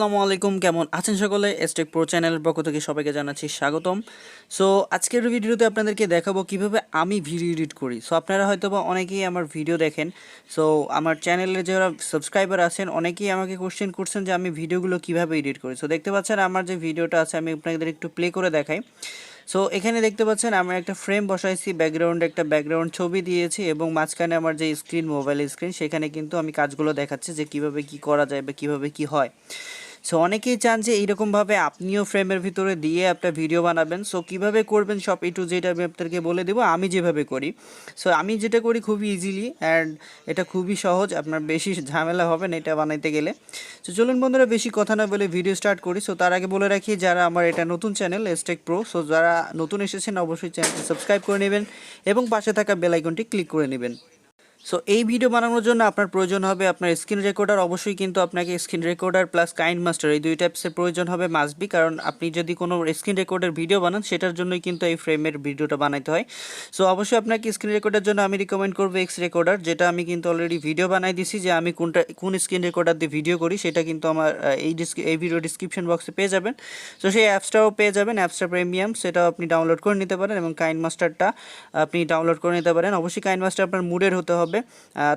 আসসালামু আলাইকুম, কেমন আছেন সকলে? এসটেক প্রো চ্যানেলের পক্ষ থেকে সবাইকে জানাচ্ছি স্বাগতম। সো আজকের ভিডিওতে আপনাদেরকে দেখাবো কিভাবে আমি ভিডিও এডিট করি। সো আপনারা হয়তো বা অনেকেই আমার ভিডিও দেখেন। সো আমার চ্যানেলে যারা সাবস্ক্রাইবার আছেন অনেকেই আমাকে কোশ্চেন করছেন যে আমি ভিডিওগুলো কিভাবে এডিট করি। সো দেখতে পাচ্ছেন আমার যে ভিডিওটা আছে আমি আপনাদের একটু প্লে করে দেখাই। সো এখানে দেখতে পাচ্ছেন আমি একটা ফ্রেম বসাইছি, ব্যাকগ্রাউন্ডে একটা ব্যাকগ্রাউন্ড ছবি দিয়েছি এবং মাঝখানে আমার যে স্ক্রিন, মোবাইল স্ক্রিন, সেখানে কিন্তু আমি কাজগুলো দেখাচ্ছি যে কিভাবে কি করা যায় বা কিভাবে কি হয়। সো অনেকেই চান যে এইরকমভাবে আপনিও ফ্রেমের ভিতরে দিয়ে একটা ভিডিও বানাবেন। সো কীভাবে করবেন সব A to Z আমি আপনাদেরকে বলে দেবো আমি যেভাবে করি। সো আমি যেটা করি খুবই ইজিলি অ্যান্ড এটা খুবই সহজ, আপনার বেশি ঝামেলা হবে না এটা বানাইতে গেলে। সো চলুন বন্ধুরা, বেশি কথা না বলে ভিডিও স্টার্ট করি। সো তার আগে বলে রাখি, যারা আমার এটা নতুন চ্যানেল এসটেক প্রো, সো যারা নতুন এসেছেন অবশ্যই চ্যানেলটি সাবস্ক্রাইব করে নেবেন এবং পাশে থাকা বেল আইকনটি ক্লিক করে নেবেন। সো এই ভিডিও বানানোর জন্য আপনার প্রয়োজন হবে আপনার স্ক্রিন রেকর্ডার। অবশ্যই কিন্তু আপনাকে স্ক্রিন রেকর্ডার প্লাস কাইনমাস্টার এই দুই টাইপসের প্রয়োজন হবে, মাস্ট বি। কারণ আপনি যদি কোনো স্ক্রিন রেকর্ডের ভিডিও বানান সেটার জন্যই কিন্তু এই ফ্রেমের ভিডিওটা বানাইতে হয়। সো অবশ্যই আপনাকে স্ক্রিন রেকর্ডার জন্য আমি রিকমেন্ড করবো এক্স রেকর্ডার, যেটা আমি কিন্তু অলরেডি ভিডিও বানাই দিছি যে আমি কোন স্ক্রিন রেকর্ডার দিয়ে ভিডিও করি, সেটা কিন্তু আমার এই ভিডিও ডিসক্রিপশন বক্সে পেয়ে যাবেন। সো সেই অ্যাপসটাও পেয়ে যাবেন, অ্যাপসটা প্রিমিয়াম, সেটাও আপনি ডাউনলোড করে নিতে পারেন এবং কাইনমাস্টারটা আপনি ডাউনলোড করে নিতে পারেন। অবশ্যই কাইনমাস্টার আপনার মুডের হতে হবে,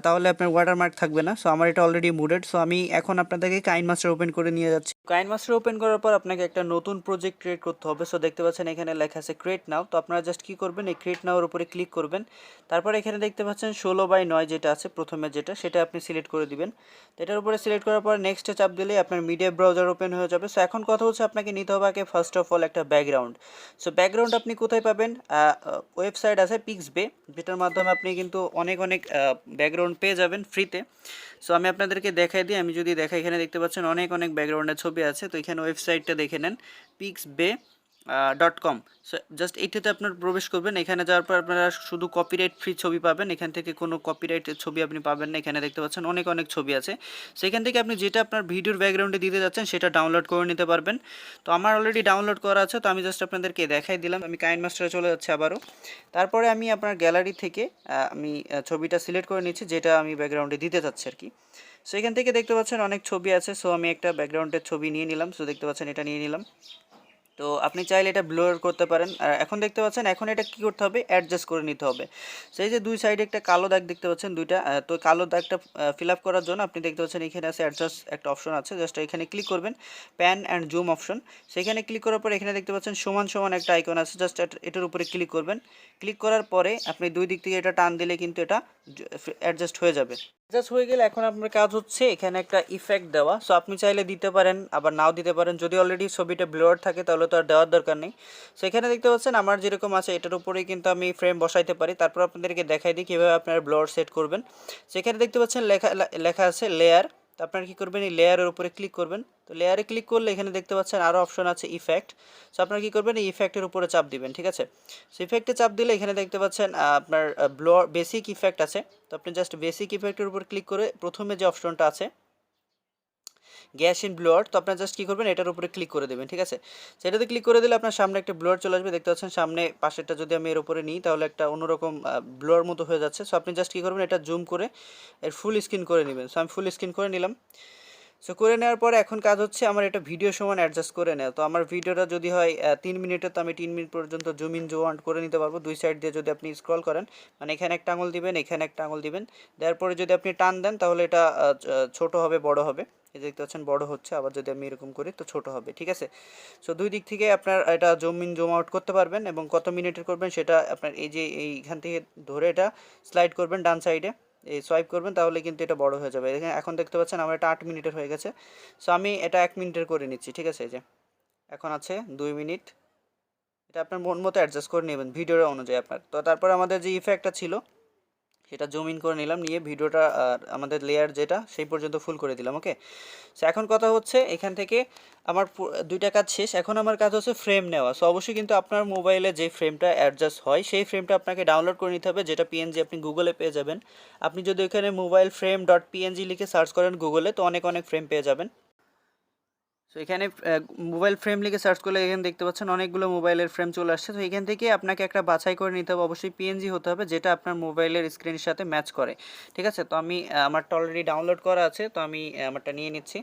তাহলে আপনার ওয়াটারমার্ক থাকবে না। সো আমার এটা অলরেডি মুডেড। সো আমি এখন আপনাদেরকে কাইনমাস্টার ওপেন করে নিয়ে যাচ্ছি। কাইনমাস্টার ওপেন করার পর আপনাকে একটা নতুন প্রজেক্ট ক্রিয়েট করতে হবে। সো দেখতে পাচ্ছেন এখানে লেখা আছে ক্রিয়েট নাও। তো আপনারা জাস্ট কী করবেন, এই ক্রিয়েট নাওর উপরে ক্লিক করবেন। তারপর এখানে দেখতে পাচ্ছেন 16:9 যেটা আছে প্রথমে, সেটা আপনি সিলেক্ট করে দিবেন। তো এটার উপরে সিলেক্ট করার পর নেক্সটে চাপ দিলেই আপনার মিডিয়া ব্রাউজার ওপেন হয়ে যাবে। সো এখন কথা হচ্ছে আপনাকে নিতে হবে আগে ফার্স্ট অফ অল একটা ব্যাকগ্রাউন্ড। সো ব্যাকগ্রাউন্ড আপনি কোথায় পাবেন? ওয়েবসাইট আছে পিক্সবে, যেটার মাধ্যমে আপনি কিন্তু অনেক ব্যাকগ্রাউন্ড পেয়ে যাবেন ফ্রিতে। সো আমি আপনাদেরকে দেখাই দিই, আমি যদি দেখাই, এখানে দেখতে পাচ্ছেন অনেক ব্যাকগ্রাউন্ডের ছবি আছে। তো এখানে ওয়েবসাইটটা দেখে নেন, picsbe.com। সো জাস্ট এইটাতে আপনার প্রবেশ করবেন। এখানে যাওয়ার পর আপনারা শুধু কপিরাইট ফ্রি ছবি পাবেন, এখান থেকে কোনো কপিরাইটের ছবি আপনি পাবেন না। এখানে দেখতে পাচ্ছেন অনেক ছবি আছে। সেখান থেকে আপনি যেটা আপনার ভিডিওর ব্যাকগ্রাউন্ডে দিতে যাচ্ছেন সেটা ডাউনলোড করে নিতে পারবেন। তো আমার অলরেডি ডাউনলোড করা আছে, তো আমি জাস্ট আপনাদেরকে দেখাই দিলাম। আমি কাইনমাস্টারে চলে যাচ্ছি আবারও। তারপরে আমি আপনার গ্যালারি থেকে আমি ছবিটা সিলেক্ট করে নিচ্ছি যেটা আমি ব্যাকগ্রাউন্ডে দিতে চাচ্ছি আর কি। সো এখান থেকে দেখতে পাচ্ছেন অনেক ছবি আছে। সো আমি একটা ব্যাকগ্রাউন্ডের ছবি নিয়ে নিলাম। সো দেখতে পাচ্ছেন এটা নিয়ে নিলাম। তো আপনি চাইলে এটা ব্লার করতে পারেন। আর এখন দেখতে পাচ্ছেন এখন এটা কি করতে হবে, অ্যাডজাস্ট করে নিতে হবে। সেই যে দুই সাইডে একটা কালো দাগ দেখতে পাচ্ছেন দুইটা, তো কালো দাগটা ফিল আপ করার জন্য আপনি দেখতে পাচ্ছেন এখানে আছে অ্যাডজাস্ট একটা অপশন আছে, জাস্ট এখানে ক্লিক করবেন, প্যান অ্যান্ড জুম অপশন। সেখানে ক্লিক করার পর এখানে দেখতে পাচ্ছেন সমান একটা আইকন আছে, জাস্ট এটার উপরে ক্লিক করবেন। ক্লিক করার পরে আপনি দুই দিক থেকে এটা টান দিলে কিন্তু এটা অ্যাডজাস্ট হয়ে যাবে। অ্যাডজাস্ট হয়ে গেলে এখন আপনার কাজ হচ্ছে এখানে একটা ইফেক্ট দেওয়া। সো আপনি চাইলে দিতে পারেন, আবার নাও দিতে পারেন। যদি অলরেডি ছবিটা ব্লার থাকে তাহলে তো আর দেওয়ার দরকার নেই। সো এখানে দেখতে পাচ্ছেন আমার যেরকম আছে এটার উপরেই কিন্তু আমি ফ্রেম বসাইতে পারি। তারপর আপনাদেরকে দেখাই দিই কীভাবে আপনার ব্লার সেট করবেন। সেখানে দেখতে পাচ্ছেন লেখা আছে লেয়ার। তো আপনারা কী করবেন, এই লেয়ারের উপরে ক্লিক করবেন। তো লেয়ারে ক্লিক করলে এখানে দেখতে পাচ্ছেন আরও অপশন আছে ইফেক্ট। সো আপনারা কী করবেন, এই ইফেক্টের উপরে চাপ দিবেন, ঠিক আছে। সো ইফেক্টে চাপ দিলে এখানে দেখতে পাচ্ছেন আপনার ব্লার বেসিক ইফেক্ট আছে। তো আপনি জাস্ট বেসিক ইফেক্টের উপর ক্লিক করে প্রথমে যে অপশনটা আছে গ্যাস ইন ব্লোয়ার, তো আপনার জাস্ট কী করবেন, এটার উপরে ক্লিক করে দেবেন, ঠিক আছে। সেটাতে ক্লিক করে দিলে আপনার সামনে একটা ব্লোয়ার চলে আসবে। দেখতে পাচ্ছেন সামনে পাশেরটা যদি আমি এর উপরে নিই তাহলে একটা অন্যরকম ব্লোয়ার মতো হয়ে যাচ্ছে। সো আপনি জাস্ট কী করবেন, এটা জুম করে এর ফুল স্ক্রিন করে নেবেন। সো আমি ফুল স্ক্রিন করে নিলাম। সো করে নেওয়ার পরে এখন কাজ হচ্ছে আমার এটা ভিডিও সমান অ্যাডজাস্ট করে নেওয়া। তো আমার ভিডিওটা যদি হয় 3 মিনিটের, তো আমি 3 মিনিট পর্যন্ত জুম ইন জুম আউট করে নিতে পারবো। দুই সাইড দিয়ে যদি আপনি স্ক্রল করেন, মানে এখানে একটা আঙুল দিবেন, এখানে একটা আঙুল দিবেন, দেওয়ার পরে যদি আপনি টান দেন তাহলে এটা ছোট হবে, বড় হবে। এই যে দেখতে পাচ্ছেন বড় হচ্ছে, আবার যদি আমি এরকম করি তো ছোট হবে, ঠিক আছে। সো দুই দিক থেকে আপনার এটা জুম ইন জুম আউট করতে পারবেন এবং কত মিনিটের করবেন সেটা আপনার এই যে এইখান থেকে ধরে এটা স্লাইড করবেন ডান সাইডে, এই সোয়াইপ করবেন, তাহলে কিন্তু এটা বড় হয়ে যাবে। এখন দেখতে পাচ্ছেন আমার এটা 8 মিনিটের হয়ে গেছে। সো আমি এটা 1 মিনিটের করে নিচ্ছি, ঠিক আছে। এই যে এখন আছে 2 মিনিট। এটা আপনার মন মতো অ্যাডজাস্ট করে নেবেন ভিডিওর অনুযায়ী আপনার। তো তারপর আমাদের যে ইফেক্টটা ছিল সেটা জুম ইন করে নিলাম, নিয়ে ভিডিওটা আমাদের লেয়ার যেটা সেই পর্যন্ত ফুল করে দিলাম, ওকে। সো এখন কথা হচ্ছে এখান থেকে আমার দুইটা কাজ শেষ। এখন আমার কাজ হচ্ছে ফ্রেম নেওয়া। সো অবশ্যই কিন্তু আপনার মোবাইলে যে ফ্রেমটা অ্যাডজাস্ট হয় সেই ফ্রেমটা আপনাকে ডাউনলোড করে নিতে হবে, যেটা পিএনজি আপনি গুগলে পেয়ে যাবেন। আপনি যদি ওখানে মোবাইল ফ্রেম ডট পিএনজি লিখে সার্চ করেন গুগলে, তো অনেক ফ্রেম পেয়ে যাবেন। সো এখানে মোবাইল ফ্রেম লিখে সার্চ করলে এখানে দেখতে পাচ্ছেন অনেকগুলো মোবাইলের ফ্রেম চলে আসছে। তো এখান থেকে আপনাকে একটা বাছাই করে নিতে হবে, অবশ্যই পিএনজি হতে হবে যেটা আপনার মোবাইলের স্ক্রিনের সাথে ম্যাচ করে, ঠিক আছে। তো আমি আমারটা অলরেডি ডাউনলোড করা আছে, তো আমি আমারটা নিয়ে নিচ্ছি।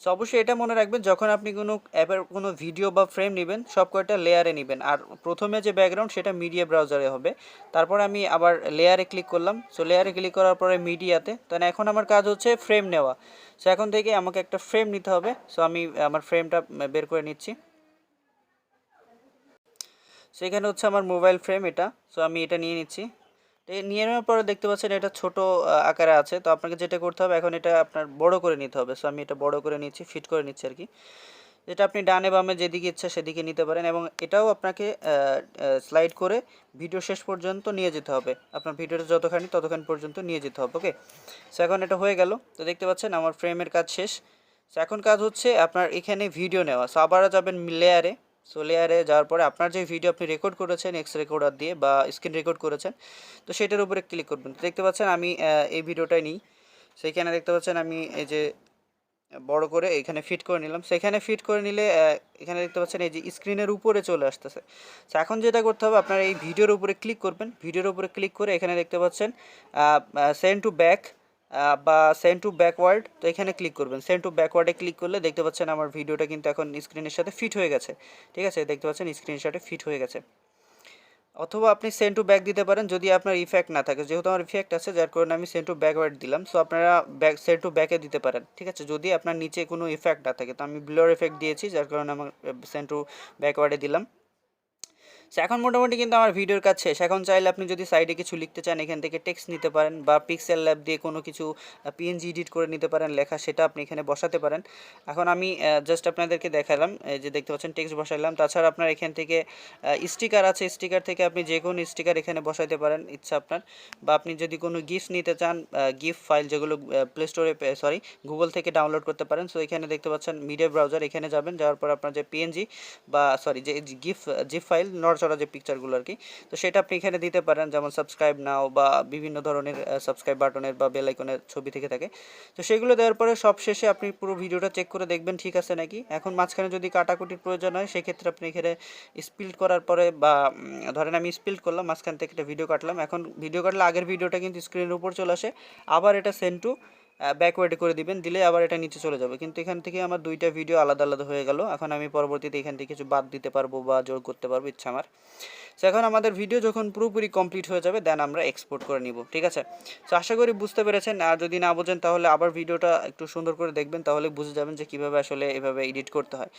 সো অবশ্যই এটা মনে রাখবেন, যখন আপনি কোনো অ্যাপের কোনো ভিডিও বা ফ্রেম নেবেন সব কয়টা লেয়ারে নেবেন। আর প্রথমে যে ব্যাকগ্রাউন্ড সেটা মিডিয়া ব্রাউজারে হবে। তারপর আমি আবার লেয়ারে ক্লিক করলাম। সো লেয়ারে ক্লিক করার পরে মিডিয়াতে, তাহলে এখন আমার কাজ হচ্ছে ফ্রেম নেওয়া। সো এখন থেকে আমাকে একটা ফ্রেম নিতে হবে। সো আমি আমার ফ্রেমটা বের করে নিচ্ছি। সো এখানে হচ্ছে আমার মোবাইল ফ্রেম এটা। সো আমি এটা নিয়ে নিচ্ছি। তো এই নিয়ে নেওয়ার পরে দেখতে পাচ্ছেন এটা ছোট আকারে আছে। তো আপনাকে যেটা করতে হবে, এখন এটা আপনার বড় করে নিতে হবে। সো আমি এটা বড় করে নিচ্ছি, ফিট করে নিচ্ছি আর কি। যেটা আপনি ডানে বামে যেদিকে ইচ্ছা সেদিকে নিতে পারেন, এবং এটাও আপনাকে স্লাইড করে ভিডিও শেষ পর্যন্ত নিয়ে যেতে হবে। আপনার ভিডিওটা ততখানি পর্যন্ত নিয়ে যেতে হবে। ওকে, সো এখন এটা হয়ে গেল। তো দেখতে পাচ্ছেন আমার ফ্রেমের কাজ শেষ। সো এখন কাজ হচ্ছে আপনার এখানে ভিডিও নেওয়া। সো আবারও যাবেন লেয়ারে। সো লেয়ারে যাওয়ার পরে আপনার যে ভিডিও আপনি রেকর্ড করেছেন এক্স রেকর্ডার দিয়ে বা স্ক্রিন রেকর্ড করেছেন, তো সেটার উপরে ক্লিক করবেন। দেখতে পাচ্ছেন আমি এই ভিডিওটাই নিই। সেইখানে দেখতে পাচ্ছেন আমি এই যে বড় করে এখানে ফিট করে নিলাম। সেখানে ফিট করে নিলে এখানে দেখতে পাচ্ছেন এই যে স্ক্রিনের উপরে চলে আসতেছে। তো এখন যেটা করতে হবে, আপনার এই ভিডিওর উপরে ক্লিক করবেন। ভিডিওর উপরে ক্লিক করে এখানে দেখতে পাচ্ছেন সেন্ড টু ব্যাক বা সেন্ড টু ব্যাকওয়ার্ড, তো এখানে ক্লিক করবেন। সেন্ড টু ব্যাকওয়ার্ডে ক্লিক করলে দেখতে পাচ্ছেন আমার ভিডিওটা কিন্তু এখন স্ক্রিনের সাথে ফিট হয়ে গেছে। ঠিক আছে, দেখতে পাচ্ছেন স্ক্রিনের সাথে ফিট হয়ে গেছে। অথবা আপনি সেন্ড টু ব্যাক দিতে পারেন যদি আপনার ইফেক্ট না থাকে। যেহেতু আমার ইফেক্ট আছে যার কারণে আমি সেন্ড টু ব্যাকওয়ার্ড দিলাম। সো আপনারা সেন্ড টু ব্যাকে দিতে পারেন। ঠিক আছে, যদি আপনার নিচে কোনো ইফেক্ট না থাকে। তো আমি ব্লার ইফেক্ট দিয়েছি যার কারণে আমার সেন্ড টু ব্যাকওয়ার্ডে দিলাম। সো এখন মোটামুটি কিন্তু আমার ভিডিওর কাজ শেষ। এখন চাইলে আপনি যদি সাইডে কিছু লিখতে চান এখান থেকে টেক্সট নিতে পারেন, বা পিক্সেল ল্যাব দিয়ে কোনো কিছু পিএনজি এডিট করে নিতে পারেন লেখা, সেটা আপনি এখানে বসাতে পারেন। এখন আমি জাস্ট আপনাদেরকে দেখালাম, এই যে দেখতে পাচ্ছেন টেক্সট বসাইলাম। তাছাড়া আপনার এখান থেকে স্টিকার আছে, স্টিকার থেকে আপনি যে কোনো স্টিকার এখানে বসাইতে পারেন ইচ্ছা আপনার। বা আপনি যদি কোনো গিফট নিতে চান, গিফট ফাইল যেগুলো প্লে স্টোরে গুগল থেকে ডাউনলোড করতে পারেন। সো এখানে দেখতে পাচ্ছেন মিডিয়া ব্রাউজার, এখানে যাবেন, যাওয়ার পর আপনার যে পিএনজি বা যে জিপ ফাইল নড়চড়া যে পিকচারগুলো আর কি, তো সেটা আপনি এখানে দিতে পারেন। যেমন সাবস্ক্রাইব নাও বা বিভিন্ন ধরনের সাবস্ক্রাইব বাটনের বা বেল আইকনের ছবি থেকে থাকে। তো সেগুলো দেওয়ার পরে সব শেষে আপনি পুরো ভিডিওটা চেক করে দেখবেন ঠিক আছে নাকি। এখন মাঝখানে যদি কাটাকুটির প্রয়োজন হয় সেক্ষেত্রে আপনি এখানে স্পিল্ড করার পরে বা ধরেন আমি স্পিল্ড করলাম, মাঝখান থেকে একটা ভিডিও কাটলাম। এখন ভিডিও কাটলে আগের ভিডিওটা কিন্তু স্ক্রিনের উপর চলে আসে। আবার এটা সেন্ড টু ব্যাকওয়ার্ডে করে দিবেন, দিলে আবার এটা নিচে চলে যাবে। কিন্তু এখান থেকে আমার দুইটা ভিডিও আলাদা আলাদা হয়ে গেল। এখন আমি পরবর্তীতে এখান থেকে কিছু বাদ দিতে পারবো বা জোর করতে পারবো ইচ্ছা আমার। সো এখন আমাদের ভিডিও যখন পুরোপুরি কমপ্লিট হয়ে যাবে দেন আমরা এক্সপোর্ট করে নিব। ঠিক আছে, সো আশা করি বুঝতে পেরেছেন। আর যদি না বোঝেন তাহলে আবার ভিডিওটা একটু সুন্দর করে দেখবেন, তাহলে বুঝে যাবেন যে কীভাবে আসলে এভাবে এডিট করতে হয়।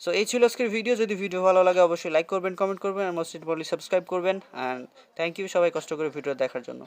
সো এই ছিল আজকের ভিডিও। যদি ভিডিও ভালো লাগে অবশ্যই লাইক করবেন, কমেন্ট করবেন, আর মোস্ট ইম্পর্টেন্টলি সাবস্ক্রাইব করবেন। অ্যান্ড থ্যাংক ইউ সবাই কষ্ট করে ভিডিও দেখার জন্য।